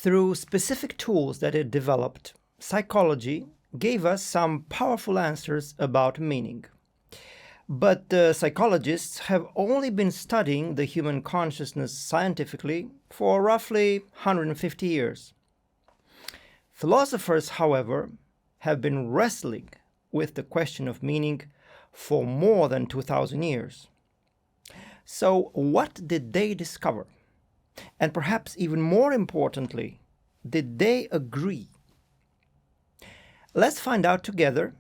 Through specific tools that it developed, psychology gave us some powerful answers about meaning. But psychologists have only been studying the human consciousness scientifically for roughly 150 years. Philosophers, however, have been wrestling with the question of meaning for more than 2000 years. So, what did they discover? And perhaps even more importantly, did they agree? Let's find out together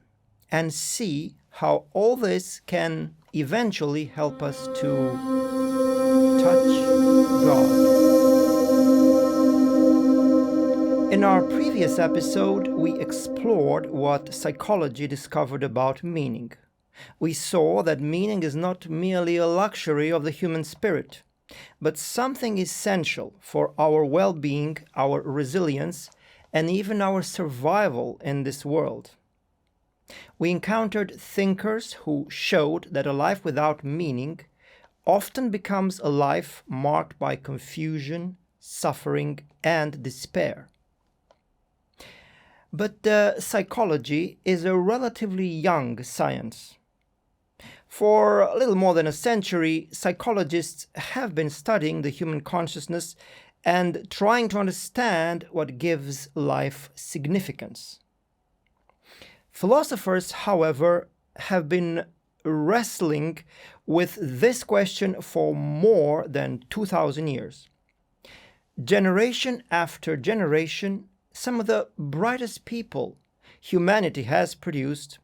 and see how all this can eventually help us to touch God. In our previous episode, we explored what psychology discovered about meaning. We saw that meaning is not merely a luxury of the human spirit, but something essential for our well-being, our resilience, and even our survival in this world. We encountered thinkers who showed that a life without meaning often becomes a life marked by confusion, suffering, and despair. But psychology is a relatively young science. For a little more than a century, psychologists have been studying the human consciousness and trying to understand what gives life significance. Philosophers, however, have been wrestling with this question for more than 2000 years. Generation after generation, some of the brightest people humanity has produced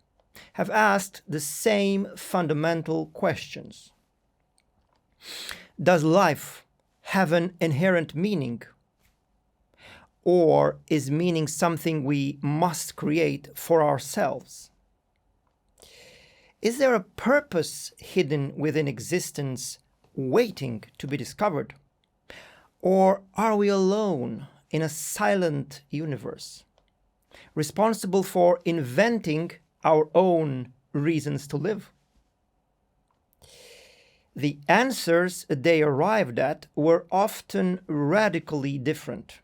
have asked the same fundamental questions. Does life have an inherent meaning? Or is meaning something we must create for ourselves? Is there a purpose hidden within existence waiting to be discovered? Or are we alone in a silent universe, responsible for inventing our own reasons to live? The answers they arrived at were often radically different.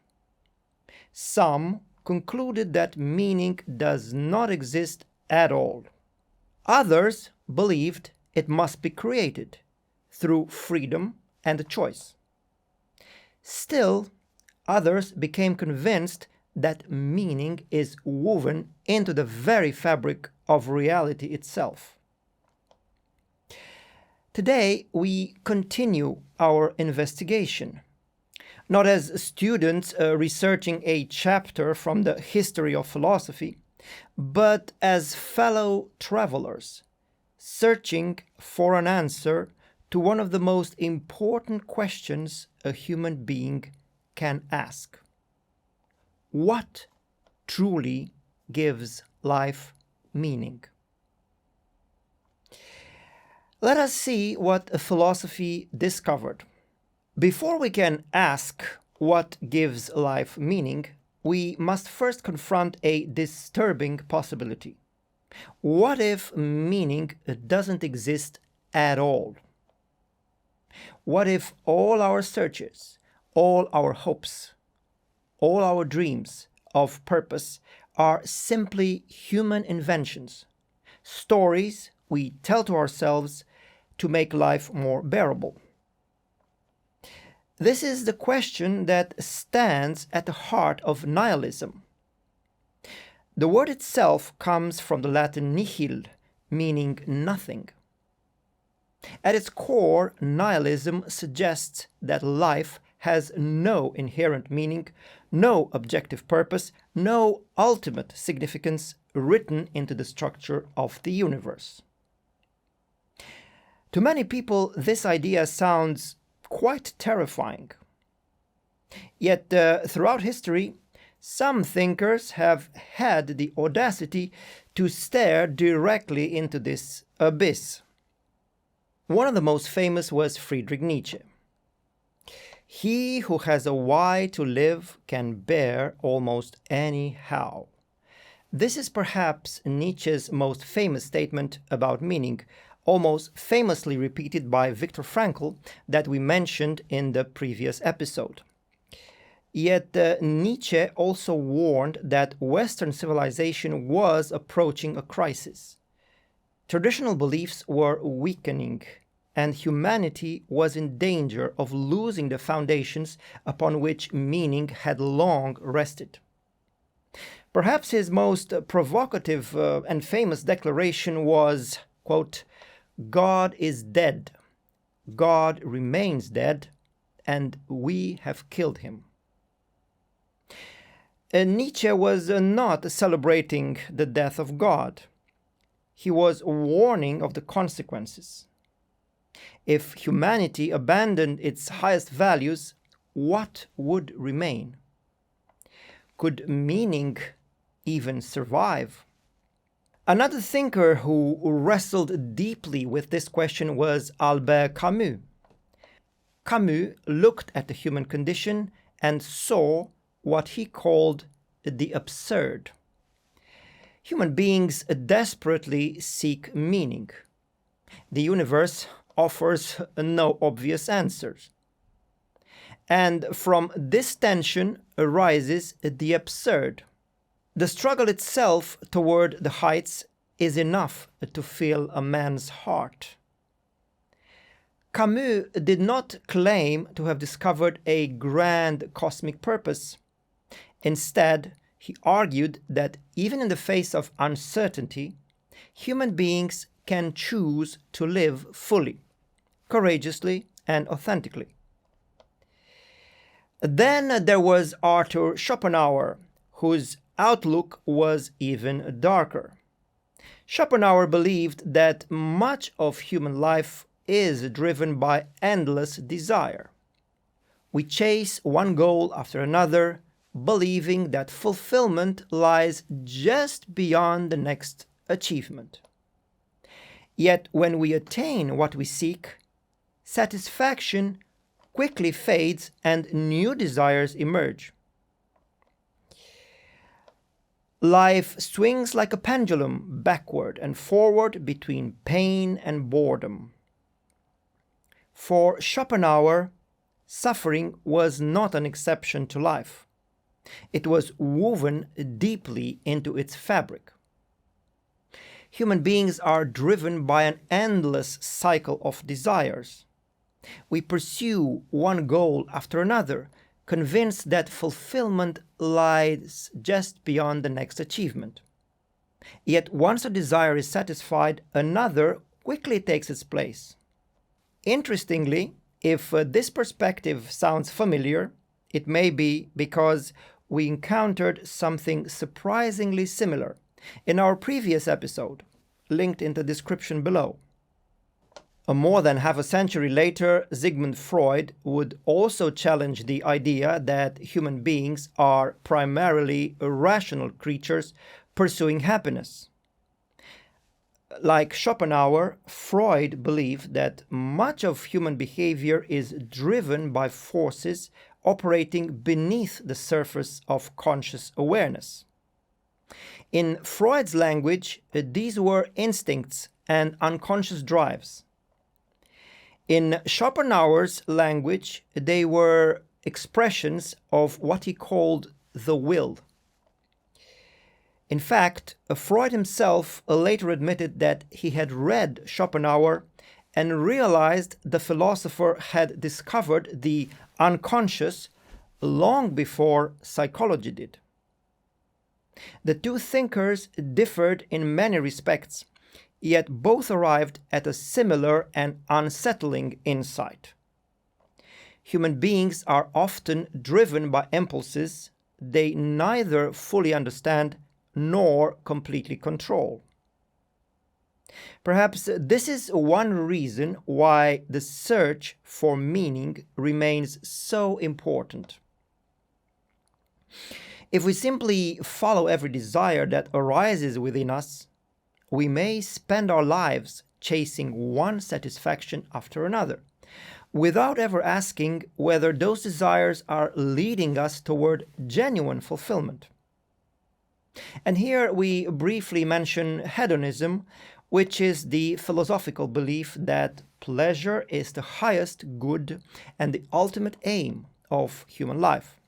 Some concluded that meaning does not exist at all. Others believed it must be created through freedom and choice. Still, others became convinced that meaning is woven into the very fabric of reality itself. Today, we continue our investigation, not as students researching a chapter from the history of philosophy, but as fellow travelers, searching for an answer to one of the most important questions a human being can ask. What truly gives life meaning? Let us see what a philosophy discovered. Before we can ask what gives life meaning, we must first confront a disturbing possibility. What if meaning doesn't exist at all? What if all our searches, all our hopes, all our dreams of purpose are simply human inventions, stories we tell to ourselves to make life more bearable? This is the question that stands at the heart of nihilism. The word itself comes from the Latin nihil, meaning nothing. At its core, nihilism suggests that life has no inherent meaning, no objective purpose, no ultimate significance written into the structure of the universe. To many people, this idea sounds quite terrifying. Yet, throughout history, some thinkers have had the audacity to stare directly into this abyss. One of the most famous was Friedrich Nietzsche. He who has a why to live can bear almost any how. This is perhaps Nietzsche's most famous statement about meaning, almost famously repeated by Viktor Frankl that we mentioned in the previous episode. Yet Nietzsche also warned that Western civilization was approaching a crisis. Traditional beliefs were weakening, and humanity was in danger of losing the foundations upon which meaning had long rested. Perhaps his most provocative and famous declaration was, quote, "God is dead, God remains dead, and we have killed him." Nietzsche was not celebrating the death of God. He was warning of the consequences. If humanity abandoned its highest values, what would remain? Could meaning even survive? Another thinker who wrestled deeply with this question was Albert Camus. Camus looked at the human condition and saw what he called the absurd. Human beings desperately seek meaning. The universe offers no obvious answers. And from this tension arises the absurd. The struggle itself toward the heights is enough to fill a man's heart. Camus did not claim to have discovered a grand cosmic purpose. Instead, he argued that even in the face of uncertainty, human beings can choose to live fully, courageously, and authentically. Then there was Arthur Schopenhauer, whose outlook was even darker. Schopenhauer believed that much of human life is driven by endless desire. We chase one goal after another, believing that fulfillment lies just beyond the next achievement. Yet when we attain what we seek, satisfaction quickly fades and new desires emerge. Life swings like a pendulum backward and forward between pain and boredom. For Schopenhauer, suffering was not an exception to life. It was woven deeply into its fabric. Human beings are driven by an endless cycle of desires. We pursue one goal after another, convinced that fulfillment lies just beyond the next achievement. Yet once a desire is satisfied, another quickly takes its place. Interestingly, if this perspective sounds familiar, it may be because we encountered something surprisingly similar in our previous episode, linked in the description below. More than half a century later, Sigmund Freud would also challenge the idea that human beings are primarily rational creatures pursuing happiness. Like Schopenhauer, Freud believed that much of human behavior is driven by forces operating beneath the surface of conscious awareness. In Freud's language, these were instincts and unconscious drives. In Schopenhauer's language, they were expressions of what he called the will. In fact, Freud himself later admitted that he had read Schopenhauer and realized the philosopher had discovered the unconscious long before psychology did. The two thinkers differed in many respects, yet both arrived at a similar and unsettling insight. Human beings are often driven by impulses they neither fully understand nor completely control. Perhaps this is one reason why the search for meaning remains so important. If we simply follow every desire that arises within us, we may spend our lives chasing one satisfaction after another, without ever asking whether those desires are leading us toward genuine fulfillment. And here we briefly mention hedonism, which is the philosophical belief that pleasure is the highest good and the ultimate aim of human life.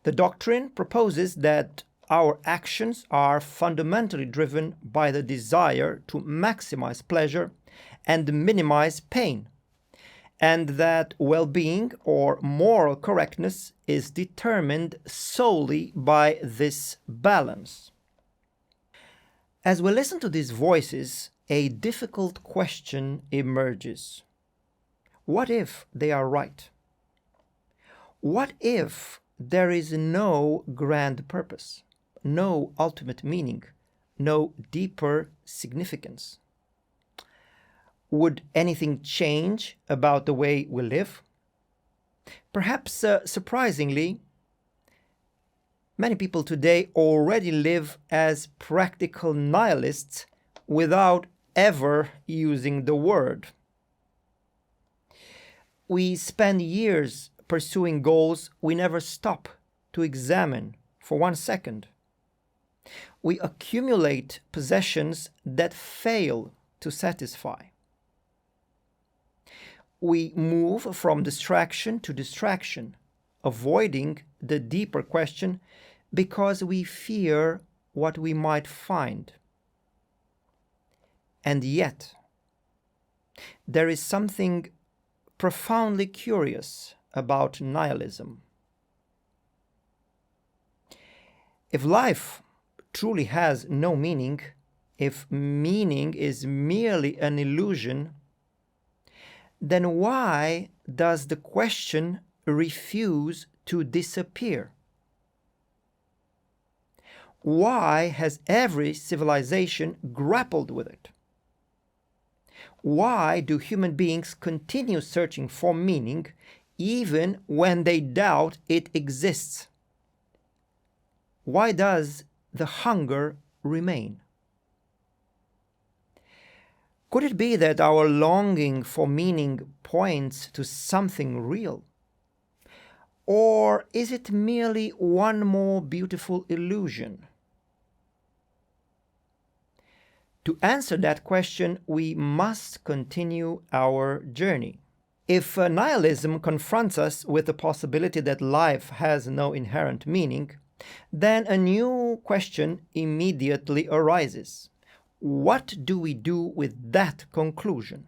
The doctrine proposes that our actions are fundamentally driven by the desire to maximize pleasure and minimize pain, and that well-being or moral correctness is determined solely by this balance. As we listen to these voices, a difficult question emerges. What if they are right? What if there is no grand purpose, no ultimate meaning, no deeper significance? Would anything change about the way we live? Perhaps surprisingly, many people today already live as practical nihilists without ever using the word. We spend years pursuing goals we never stop to examine for 1 second. We accumulate possessions that fail to satisfy. We move from distraction to distraction, avoiding the deeper question because we fear what we might find. And yet, there is something profoundly curious about nihilism. If life truly has no meaning, if meaning is merely an illusion, then why does the question refuse to disappear? Why has every civilization grappled with it? Why do human beings continue searching for meaning even when they doubt it exists? Why does the hunger remain? Could it be that our longing for meaning points to something real? Or is it merely one more beautiful illusion? To answer that question, we must continue our journey. If nihilism confronts us with the possibility that life has no inherent meaning, then a new question immediately arises. What do we do with that conclusion?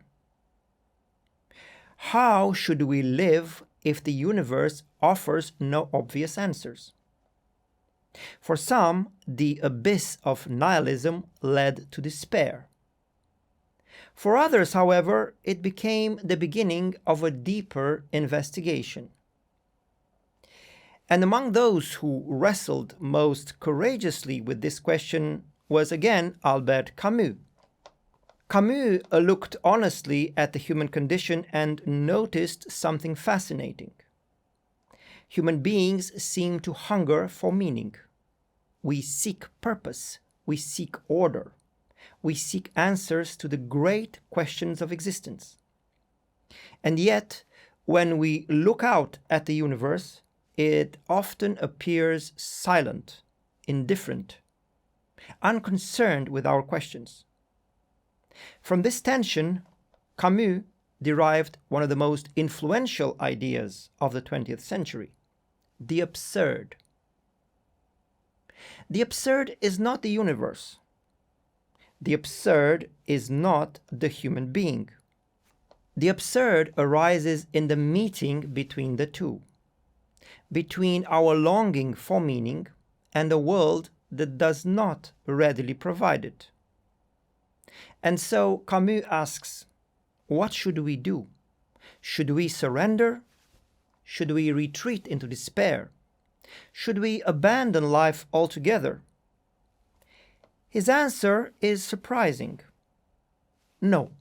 How should we live if the universe offers no obvious answers? For some, the abyss of nihilism led to despair. For others, however, it became the beginning of a deeper investigation. And among those who wrestled most courageously with this question was again Albert Camus. Camus looked honestly at the human condition and noticed something fascinating. Human beings seem to hunger for meaning. We seek purpose. We seek order. We seek answers to the great questions of existence. And yet, when we look out at the universe, it often appears silent, indifferent, unconcerned with our questions. From this tension, Camus derived one of the most influential ideas of the 20th century, the absurd. The absurd is not the universe. The absurd is not the human being. The absurd arises in the meeting between the two, between our longing for meaning and a world that does not readily provide it. And so Camus asks, what should we do? Should we surrender? Should we retreat into despair? Should we abandon life altogether? His answer is surprising. No.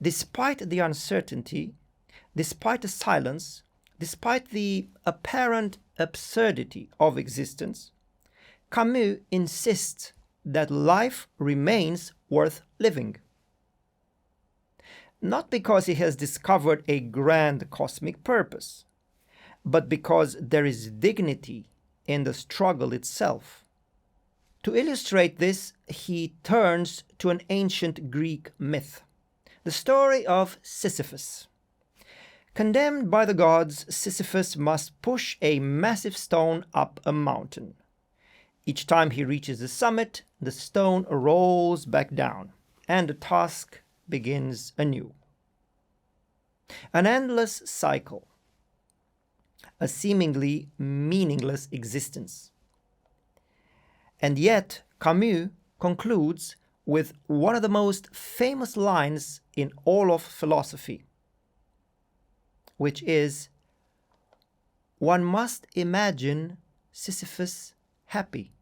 Despite the uncertainty, despite the silence, despite the apparent absurdity of existence, Camus insists that life remains worth living. Not because he has discovered a grand cosmic purpose, but because there is dignity in the struggle itself. To illustrate this, he turns to an ancient Greek myth, the story of Sisyphus. Condemned by the gods, Sisyphus must push a massive stone up a mountain. Each time he reaches the summit, the stone rolls back down, and the task begins anew. An endless cycle, a seemingly meaningless existence. And yet, Camus concludes with one of the most famous lines in all of philosophy, which is, "One must imagine Sisyphus happy."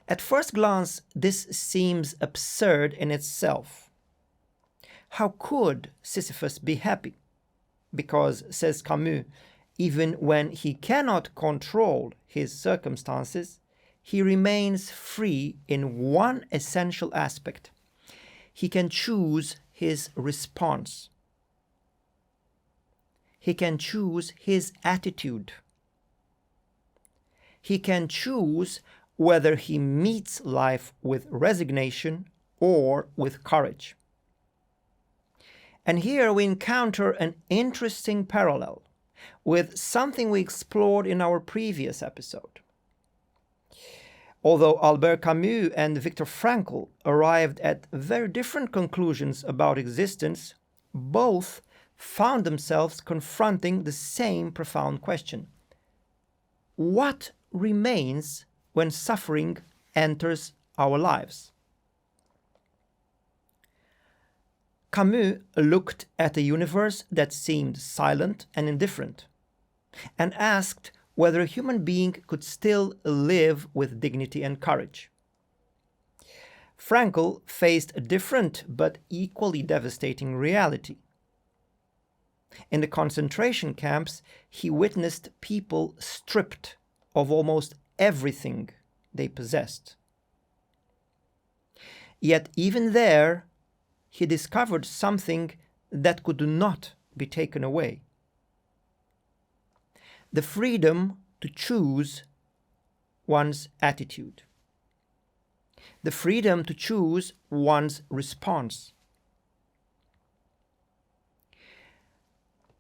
At first glance, this seems absurd in itself. How could Sisyphus be happy? Because, says Camus, even when he cannot control his circumstances, he remains free in one essential aspect. He can choose his response. He can choose his attitude. He can choose whether he meets life with resignation or with courage. And here we encounter an interesting parallel with something we explored in our previous episode. Although Albert Camus and Viktor Frankl arrived at very different conclusions about existence, both found themselves confronting the same profound question. What remains when suffering enters our lives? Camus looked at a universe that seemed silent and indifferent, and asked whether a human being could still live with dignity and courage. Frankl faced a different but equally devastating reality. In the concentration camps, he witnessed people stripped of almost everything they possessed. Yet even there, he discovered something that could not be taken away: the freedom to choose one's attitude, the freedom to choose one's response.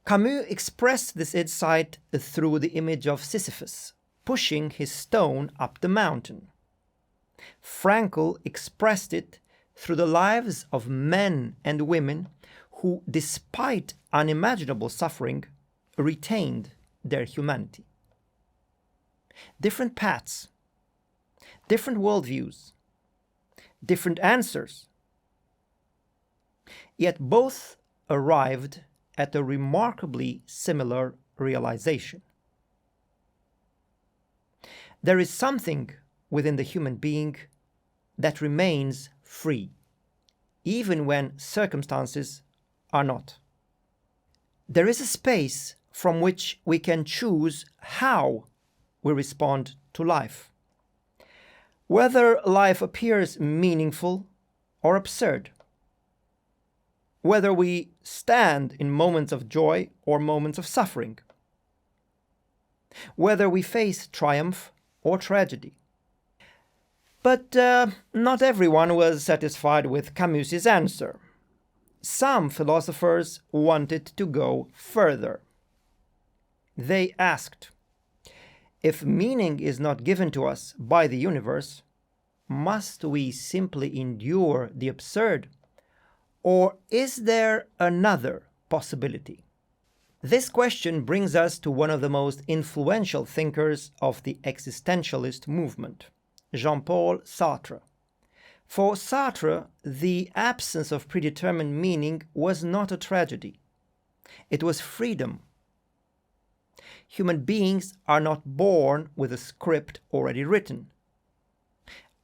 Camus expressed this insight through the image of Sisyphus pushing his stone up the mountain. Frankl expressed it through the lives of men and women who, despite unimaginable suffering, retained their humanity. Different paths, different worldviews, different answers, yet both arrived at a remarkably similar realization. There is something within the human being that remains free, even when circumstances are not. There is a space from which we can choose how we respond to life, whether life appears meaningful or absurd, whether we stand in moments of joy or moments of suffering, whether we face triumph or tragedy. But not everyone was satisfied with Camus's answer. Some philosophers wanted to go further. They asked, if meaning is not given to us by the universe, must we simply endure the absurd? Or is there another possibility? This question brings us to one of the most influential thinkers of the existentialist movement, Jean-Paul Sartre. For Sartre, the absence of predetermined meaning was not a tragedy. It was freedom. Human beings are not born with a script already written.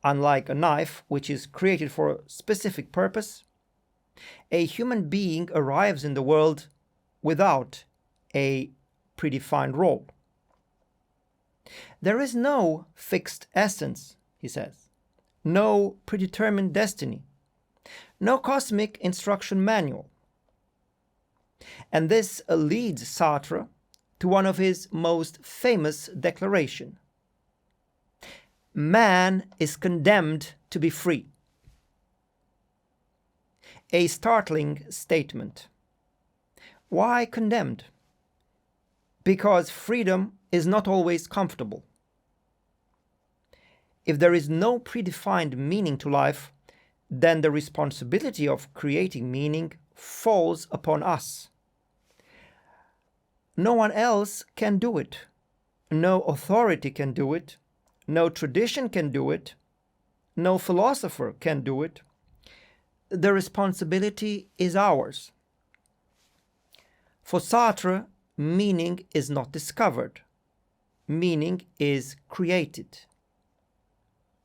Unlike a knife, which is created for a specific purpose, a human being arrives in the world without a predefined role. There is no fixed essence, he says, no predetermined destiny, no cosmic instruction manual. And this leads Sartre to one of his most famous declarations. Man is condemned to be free. A startling statement. Why condemned? Because freedom is not always comfortable. If there is no predefined meaning to life, then the responsibility of creating meaning falls upon us. No one else can do it. No authority can do it. No tradition can do it. No philosopher can do it. The responsibility is ours. For Sartre, meaning is not discovered. Meaning is created.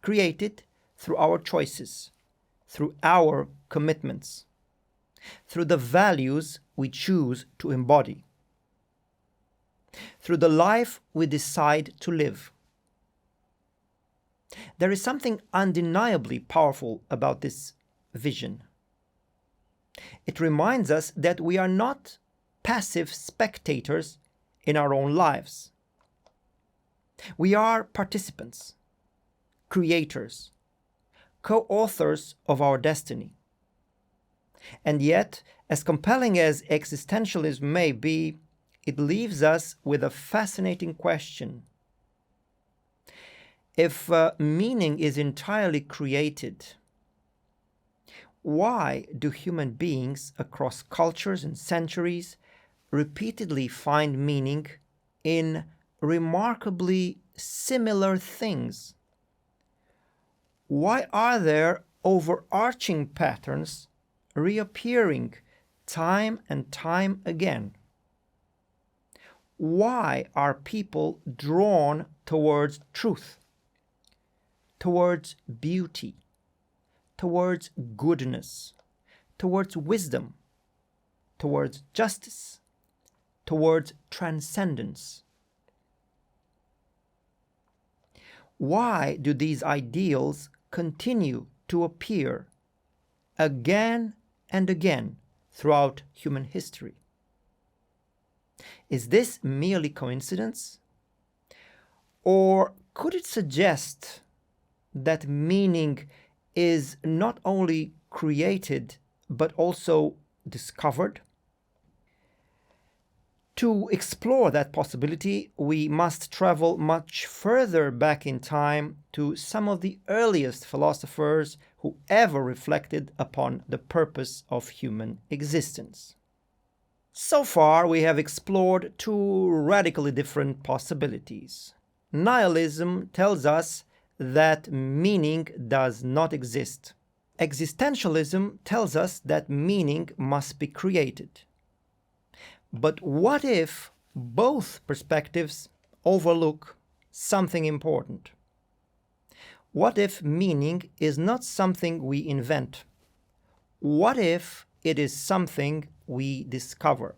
Created through our choices, through our commitments, through the values we choose to embody, through the life we decide to live. There is something undeniably powerful about this vision. It reminds us that we are not passive spectators in our own lives. We are participants, creators, co-authors of our destiny. And yet, as compelling as existentialism may be, it leaves us with a fascinating question. If meaning is entirely created, why do human beings across cultures and centuries repeatedly find meaning in remarkably similar things? Why are there overarching patterns reappearing time and time again? Why are people drawn towards truth, towards beauty, towards goodness, towards wisdom, towards justice, towards transcendence? Why do these ideals continue to appear again and again throughout human history? Is this merely coincidence? Or could it suggest that meaning is not only created but also discovered? To explore that possibility, we must travel much further back in time to some of the earliest philosophers who ever reflected upon the purpose of human existence. So far, we have explored two radically different possibilities. Nihilism tells us that meaning does not exist. Existentialism tells us that meaning must be created. But what if both perspectives overlook something important? What if meaning is not something we invent? What if it is something we discover?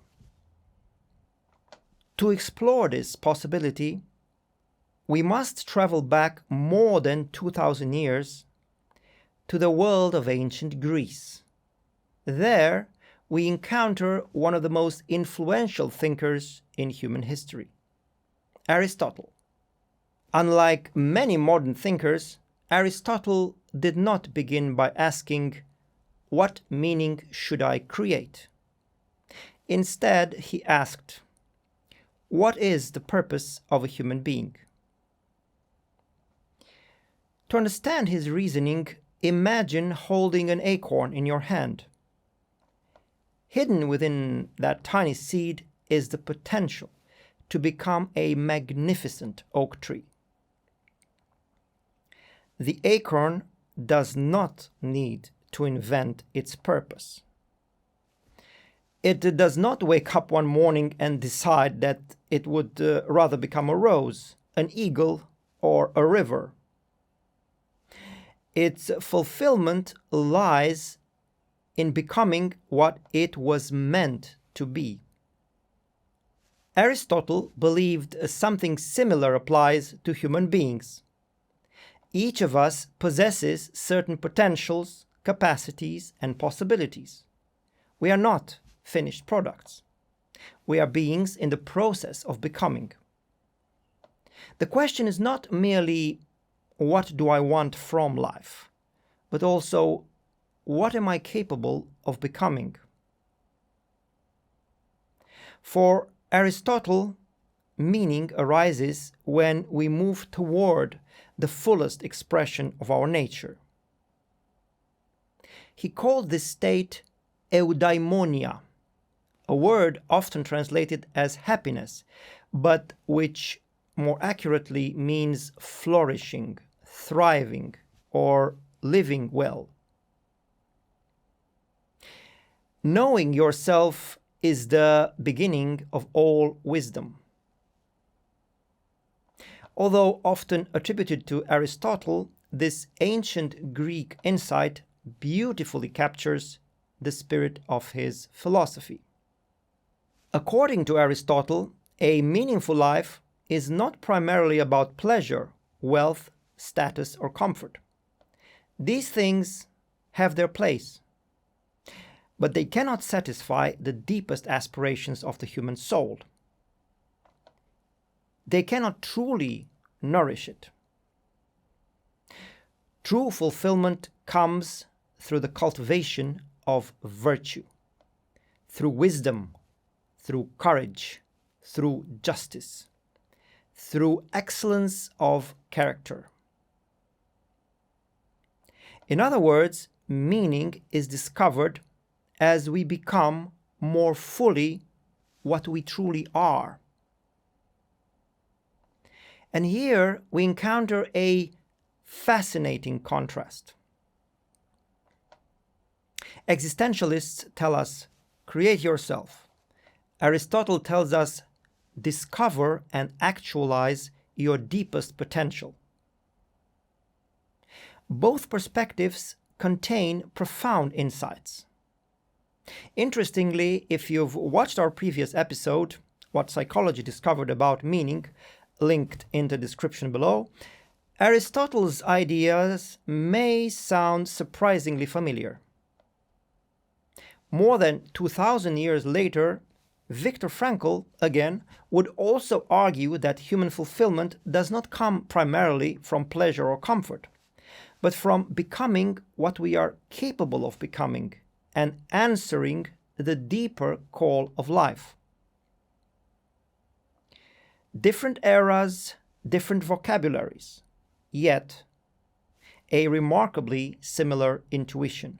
To explore this possibility, we must travel back more than 2,000 years to the world of ancient Greece. There, we encounter one of the most influential thinkers in human history, Aristotle. Unlike many modern thinkers, Aristotle did not begin by asking, "What meaning should I create?" Instead, he asked, "What is the purpose of a human being?" To understand his reasoning, imagine holding an acorn in your hand. Hidden within that tiny seed is the potential to become a magnificent oak tree. The acorn does not need to invent its purpose. It does not wake up one morning and decide that it would rather become a rose, an eagle, or a river. Its fulfillment lies in becoming what it was meant to be. Aristotle believed something similar applies to human beings. Each of us possesses certain potentials, capacities, and possibilities. We are not finished products. We are beings in the process of becoming. The question is not merely, what do I want from life, but also, what am I capable of becoming? For Aristotle, meaning arises when we move toward the fullest expression of our nature. He called this state eudaimonia, a word often translated as happiness, but which more accurately means flourishing, thriving, or living well. Knowing yourself is the beginning of all wisdom. Although often attributed to Aristotle, this ancient Greek insight beautifully captures the spirit of his philosophy. According to Aristotle, a meaningful life is not primarily about pleasure, wealth, status, or comfort. These things have their place, but they cannot satisfy the deepest aspirations of the human soul. They cannot truly nourish it. True fulfillment comes through the cultivation of virtue, through wisdom, through courage, through justice, through excellence of character. In other words, meaning is discovered as we become more fully what we truly are. And here we encounter a fascinating contrast. Existentialists tell us, create yourself. Aristotle tells us, discover and actualize your deepest potential. Both perspectives contain profound insights. Interestingly, if you've watched our previous episode, What Psychology Discovered About Meaning, linked in the description below, Aristotle's ideas may sound surprisingly familiar. More than 2,000 years later, Viktor Frankl, again, would also argue that human fulfillment does not come primarily from pleasure or comfort, but from becoming what we are capable of becoming and answering the deeper call of life. Different eras, different vocabularies, yet a remarkably similar intuition.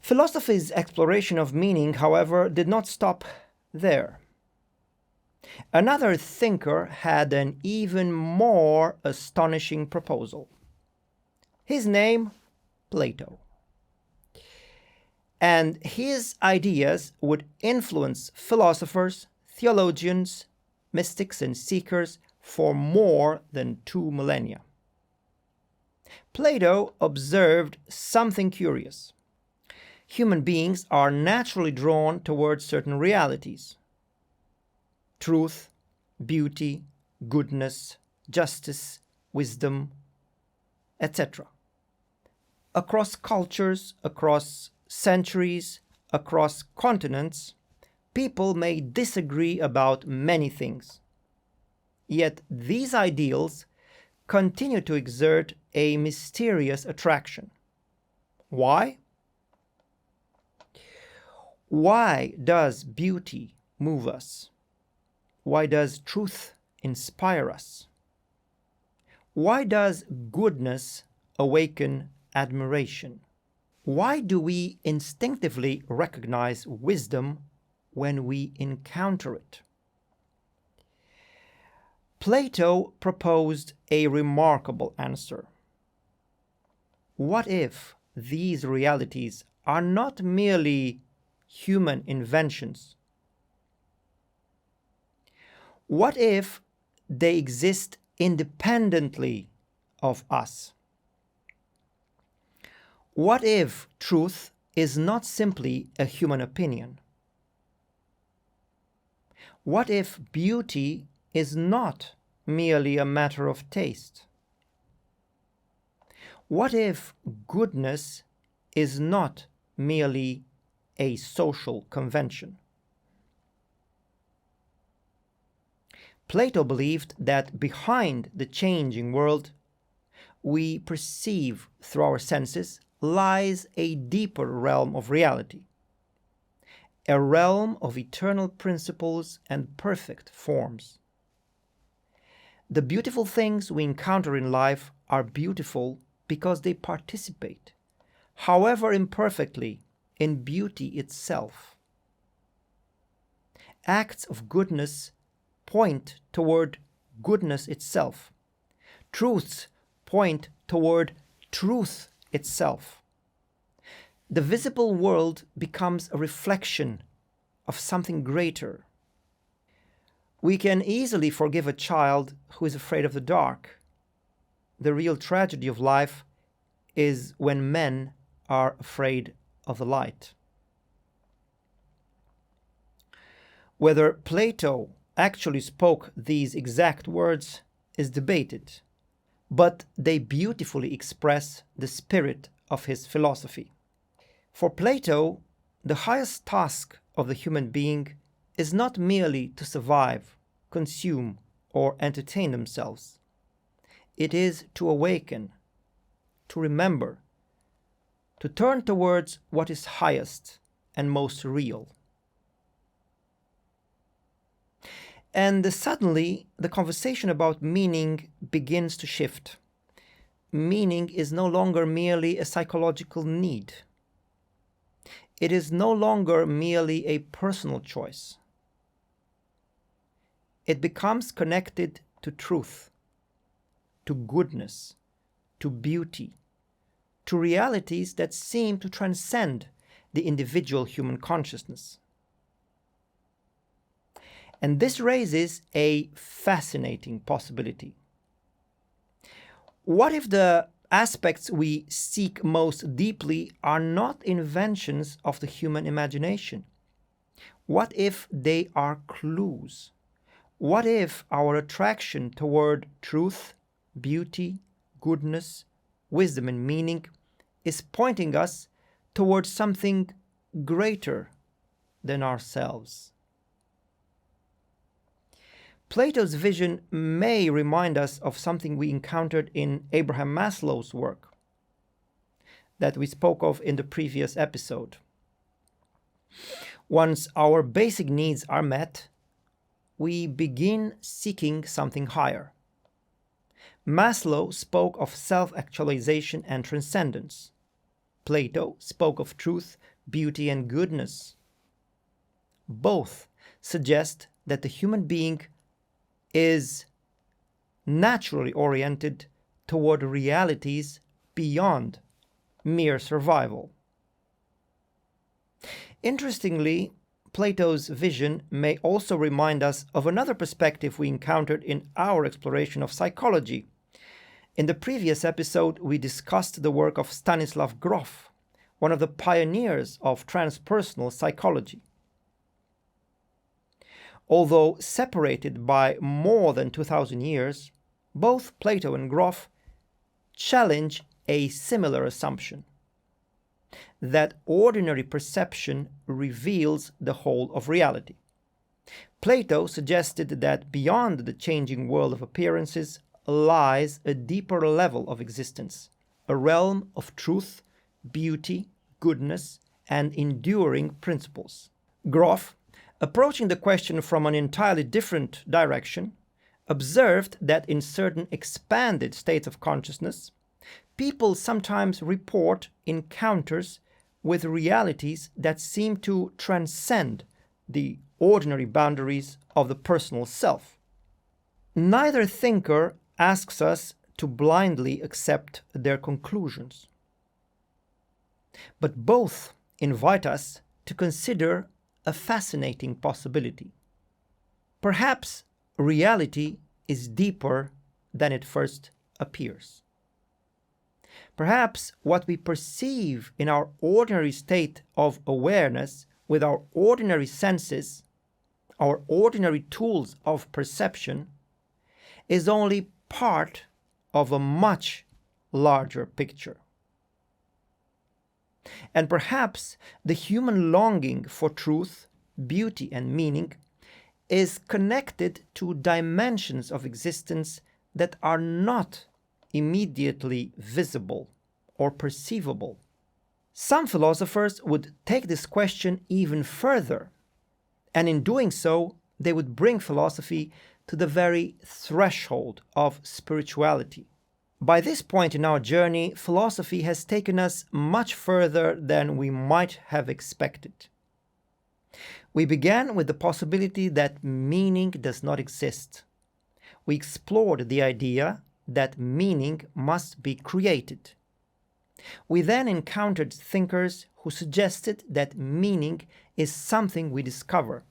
Philosophy's exploration of meaning, however, did not stop there. Another thinker had an even more astonishing proposal. His name, Plato. And his ideas would influence philosophers, theologians, mystics, and seekers for more than 2 millennia. Plato observed something curious. Human beings are naturally drawn towards certain realities: truth, beauty, goodness, justice, wisdom, etc. Across cultures, across centuries, across continents, people may disagree about many things. Yet these ideals continue to exert a mysterious attraction. Why? Why does beauty move us? Why does truth inspire us? Why does goodness awaken admiration? Why do we instinctively recognize wisdom when we encounter it? Plato proposed a remarkable answer. What if these realities are not merely human inventions? What if they exist independently of us? What if truth is not simply a human opinion? What if beauty is not merely a matter of taste? What if goodness is not merely a social convention? Plato believed that behind the changing world we perceive through our senses lies a deeper realm of reality, a realm of eternal principles and perfect forms. The beautiful things we encounter in life are beautiful because they participate, however imperfectly, in beauty itself. Acts of goodness point toward goodness itself. Truths point toward truth itself. The visible world becomes a reflection of something greater. We can easily forgive a child who is afraid of the dark. The real tragedy of life is when men are afraid of the light. Whether Plato actually spoke these exact words is debated, but they beautifully express the spirit of his philosophy. For Plato, the highest task of the human being is not merely to survive, consume, or entertain themselves. It is to awaken, to remember, to turn towards what is highest and most real. And suddenly, the conversation about meaning begins to shift. Meaning is no longer merely a psychological need. It is no longer merely a personal choice. It becomes connected to truth, to goodness, to beauty, to realities that seem to transcend the individual human consciousness. And this raises a fascinating possibility. What if the aspects we seek most deeply are not inventions of the human imagination? What if they are clues? What if our attraction toward truth, beauty, goodness, wisdom, and meaning is pointing us towards something greater than ourselves? Plato's vision may remind us of something we encountered in Abraham Maslow's work that we spoke of in the previous episode. Once our basic needs are met, we begin seeking something higher. Maslow spoke of self-actualization and transcendence. Plato spoke of truth, beauty, and goodness. Both suggest that the human being is naturally oriented toward realities beyond mere survival. Interestingly, Plato's vision may also remind us of another perspective we encountered in our exploration of psychology. In the previous episode, we discussed the work of Stanislav Grof, one of the pioneers of transpersonal psychology. Although separated by more than 2,000 years, both Plato and Grof challenge a similar assumption, that ordinary perception reveals the whole of reality. Plato suggested that beyond the changing world of appearances lies a deeper level of existence, a realm of truth, beauty, goodness, and enduring principles. Grof, approaching the question from an entirely different direction, observed that in certain expanded states of consciousness, people sometimes report encounters with realities that seem to transcend the ordinary boundaries of the personal self. Neither thinker asks us to blindly accept their conclusions, but both invite us to consider a fascinating possibility. Perhaps reality is deeper than it first appears. Perhaps what we perceive in our ordinary state of awareness with our ordinary senses, our ordinary tools of perception, is only part of a much larger picture. And perhaps the human longing for truth, beauty, and meaning is connected to dimensions of existence that are not immediately visible or perceivable. Some philosophers would take this question even further, and in doing so, they would bring philosophy to the very threshold of spirituality. By this point in our journey, philosophy has taken us much further than we might have expected. We began with the possibility that meaning does not exist. We explored the idea that meaning must be created. We then encountered thinkers who suggested that meaning is something we discover.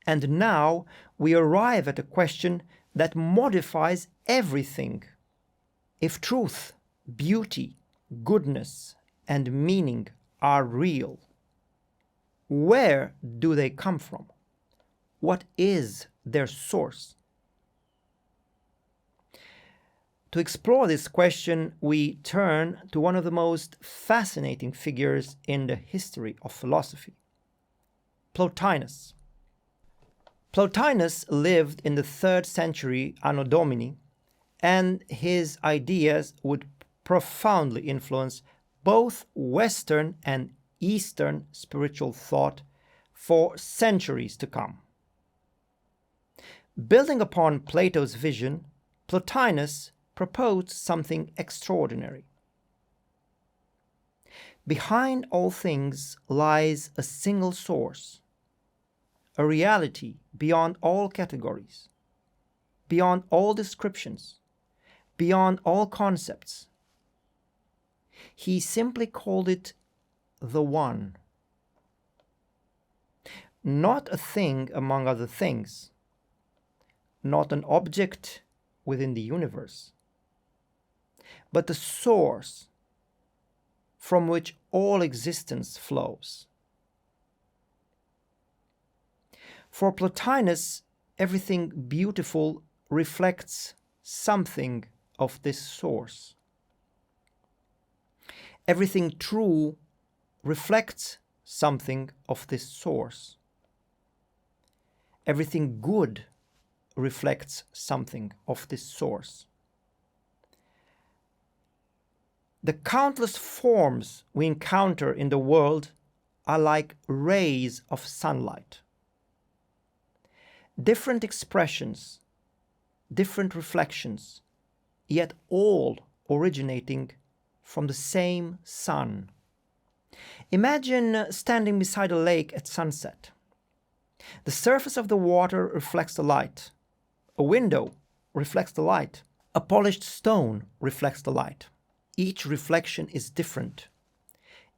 And now we arrive at a question that modifies everything. If truth, beauty, goodness, and meaning are real, where do they come from? What is their source? To explore this question, we turn to one of the most fascinating figures in the history of philosophy, Plotinus. Plotinus lived in the 3rd century Anno Domini, and his ideas would profoundly influence both Western and Eastern spiritual thought for centuries to come. Building upon Plato's vision, Plotinus proposed something extraordinary. Behind all things lies a single source, a reality beyond all categories, beyond all descriptions, beyond all concepts. He simply called it the One. Not a thing among other things, not an object within the universe, but the source from which all existence flows. For Plotinus, everything beautiful reflects something of this source. Everything true reflects something of this source. Everything good reflects something of this source. The countless forms we encounter in the world are like rays of sunlight. Different expressions, different reflections, yet all originating from the same sun. Imagine standing beside a lake at sunset. The surface of the water reflects the light. A window reflects the light. A polished stone reflects the light. Each reflection is different,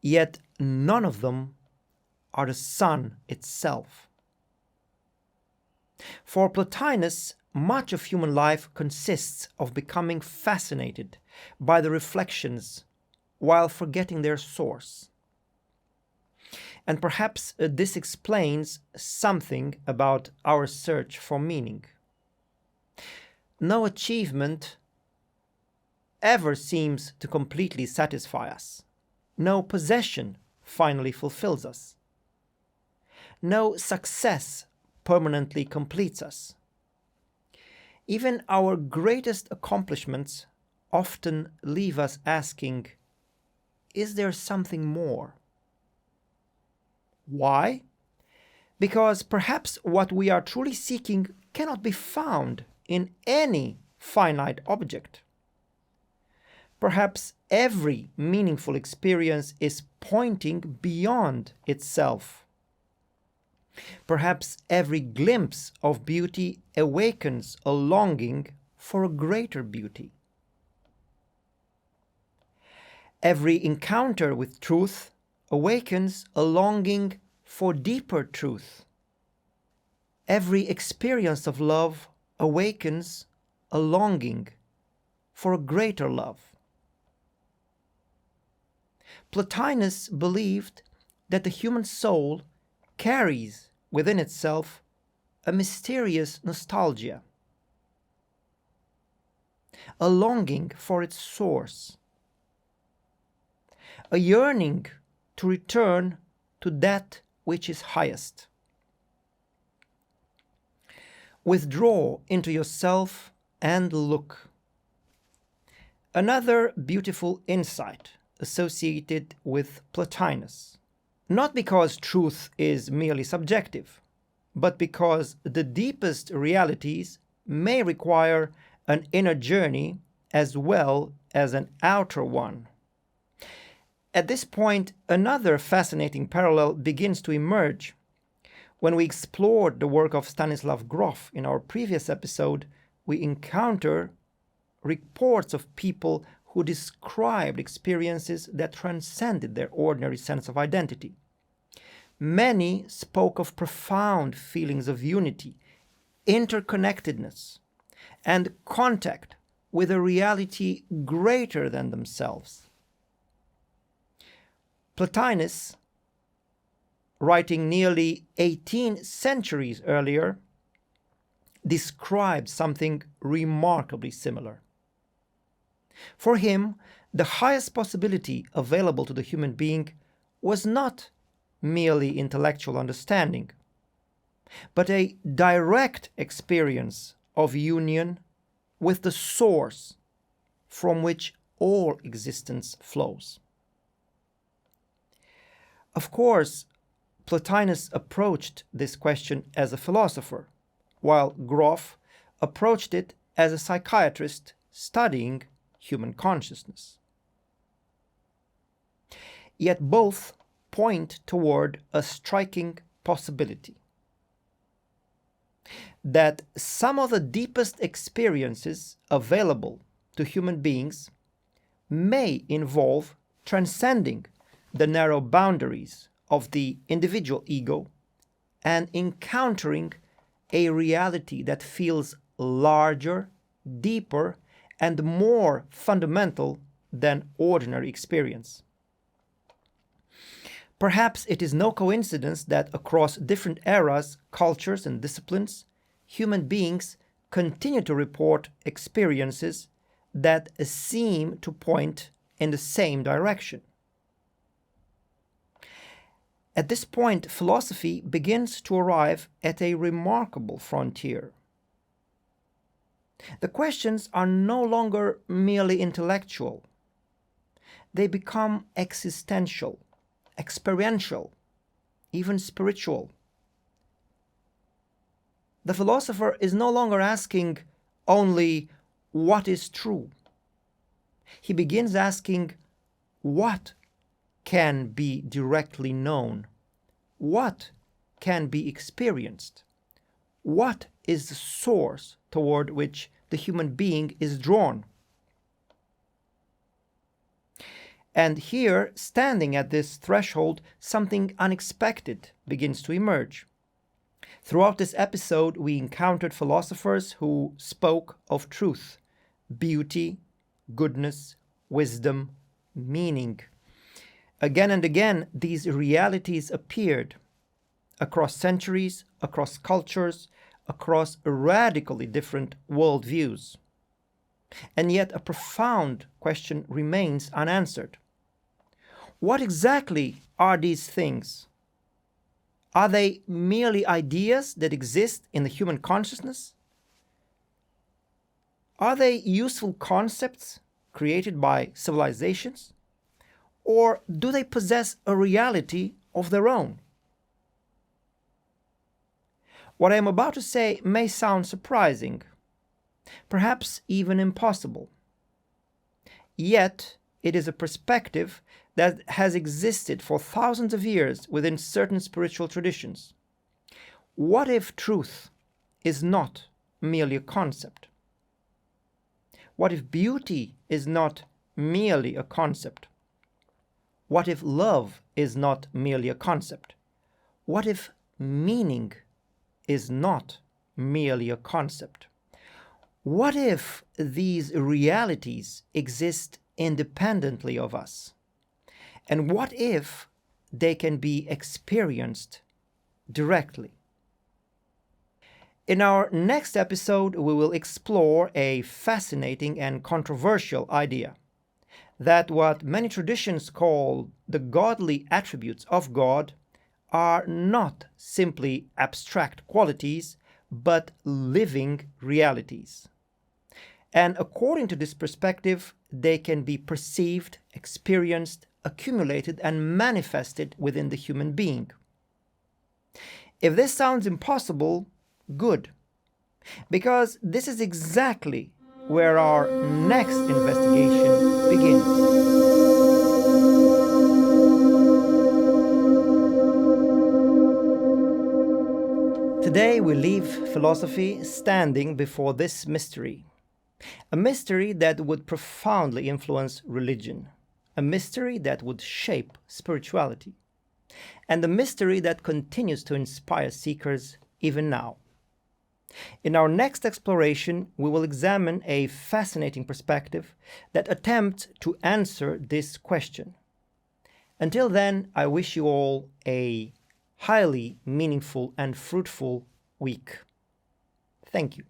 yet none of them are the sun itself. For Plotinus, much of human life consists of becoming fascinated by the reflections while forgetting their source. And perhaps this explains something about our search for meaning. No achievement ever seems to completely satisfy us. No possession finally fulfills us. No success permanently completes us. Even our greatest accomplishments often leave us asking, is there something more? Why? Because perhaps what we are truly seeking cannot be found in any finite object. Perhaps every meaningful experience is pointing beyond itself. Perhaps every glimpse of beauty awakens a longing for a greater beauty. Every encounter with truth awakens a longing for deeper truth. Every experience of love awakens a longing for a greater love. Plotinus believed that the human soul carries within itself a mysterious nostalgia, a longing for its source, a yearning to return to that which is highest. Withdraw into yourself and look. Another beautiful insight associated with Plotinus. Not because truth is merely subjective, but because the deepest realities may require an inner journey as well as an outer one. At this point, another fascinating parallel begins to emerge. When we explored the work of Stanislav Grof in our previous episode, we encounter reports of people who described experiences that transcended their ordinary sense of identity. Many spoke of profound feelings of unity, interconnectedness, and contact with a reality greater than themselves. Plotinus, writing nearly 18 centuries earlier, described something remarkably similar. For him, the highest possibility available to the human being was not merely intellectual understanding, but a direct experience of union with the source from which all existence flows. Of course, Plotinus approached this question as a philosopher, while Grof approached it as a psychiatrist studying human consciousness. Yet both point toward a striking possibility: that some of the deepest experiences available to human beings may involve transcending the narrow boundaries of the individual ego and encountering a reality that feels larger, deeper, and more fundamental than ordinary experience. Perhaps it is no coincidence that across different eras, cultures, and disciplines, human beings continue to report experiences that seem to point in the same direction. At this point, philosophy begins to arrive at a remarkable frontier. The questions are no longer merely intellectual. They become existential, experiential, even spiritual. The philosopher is no longer asking only what is true. He begins asking what can be directly known, what can be experienced, what is the source toward which the human being is drawn. And here, standing at this threshold, something unexpected begins to emerge. Throughout this episode, we encountered philosophers who spoke of truth, beauty, goodness, wisdom, meaning. Again and again, these realities appeared across centuries, across cultures, across radically different worldviews. And yet a profound question remains unanswered. What exactly are these things? Are they merely ideas that exist in the human consciousness? Are they useful concepts created by civilizations? Or do they possess a reality of their own? What I am about to say may sound surprising, perhaps even impossible. Yet, it is a perspective that has existed for thousands of years within certain spiritual traditions. What if truth is not merely a concept? What if beauty is not merely a concept? What if love is not merely a concept? What if meaning is not merely a concept? What if these realities exist independently of us? And what if they can be experienced directly? In our next episode, we will explore a fascinating and controversial idea: that what many traditions call the godly attributes of God are not simply abstract qualities, but living realities. And according to this perspective, they can be perceived, experienced, accumulated, and manifested within the human being. If this sounds impossible, good, because this is exactly where our next investigation begins. Today we leave philosophy standing before this mystery. A mystery that would profoundly influence religion. A mystery that would shape spirituality. And a mystery that continues to inspire seekers even now. In our next exploration, we will examine a fascinating perspective that attempts to answer this question. Until then, I wish you all a highly meaningful and fruitful week. Thank you.